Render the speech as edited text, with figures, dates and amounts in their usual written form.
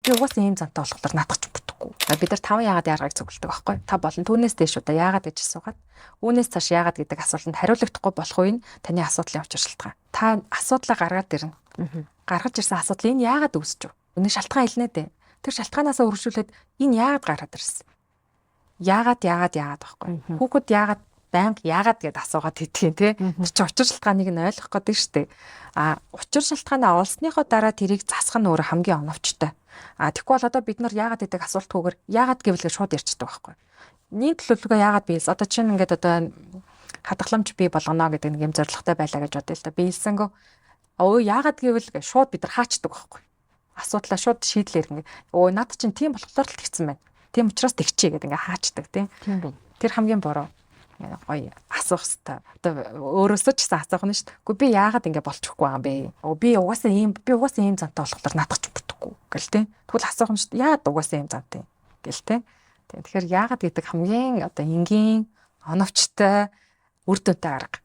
Би угаасаа ийм зантай болохоор наадах ч бүтггүй. Бид нар 5 яагаад яаргыг цугладаг байхгүй. Та болон түүнээс дээш удаа яагаад гэж асуугаад үүнээс цааш яагаад гэдэг асуултанд хариулагдахгүй болох үе нь таны асуудлын учир шалтгаан. Та асуудлаа гаргаад ирнэ. Гаргаж ирсэн асуудал энэ яагаад үүсэж вэ? Өнөө шалтгаан хэлнэ дээ. Тэр шалтгаанаасаа үргэлжлүүлээд энэ яагаад гараад ирсэн? Яагаад байхгүй. Хүүхэд яагаад банк яагаад гэд асуугаад идэх юм те. Тэр чинь учир шалтгааныг нь ойлгох гэдэг шүү дээ. Учир шалтгаанаа олсныхоо дараа тэрийг засах нь өөрөө хамгийн оновчтой. Тэгэхгүй бол одоо бид нар яагаад гэдэг асуултгүйгээр яагаад гэвэл шууд ярьцдаг байхгүй. Нийт төлөвлөгөө яагаад биелс? Одоо чинь ингээд одоо хадгаламж бий болгоно гэдэг нэг юм зорилготой байлаа гэж бодъё л да. Биелсэнгөө яагаад гэвэл шууд бид нар хаачдаг байхгүй. Асуудлаа шууд шийдлээр ингээд над чинь тийм болохоор л тэгсэн байна. Тийм учраас тэгчээ гэдэг ингээд хаачдаг тийм. Тэр хамгийн буруу. Гоё асуух хэрэгтэй. Одоо өөрөөсөө ч гэсэн асуух нь шүү дээ. Гэхдээ би яагаад ингэ болчихгүй юм бэ? Би угаасаа ийм зантай болохоор наадах ч бүтггүй гэл тээ. Тэгвэл асуух нь шүү дээ. Яагаад угаасаа ийм зантай гэл тээ. Тэгэхээр яагаад гэдэг хамгийн одоо энгийн оновчтой үр дүнтэй арга.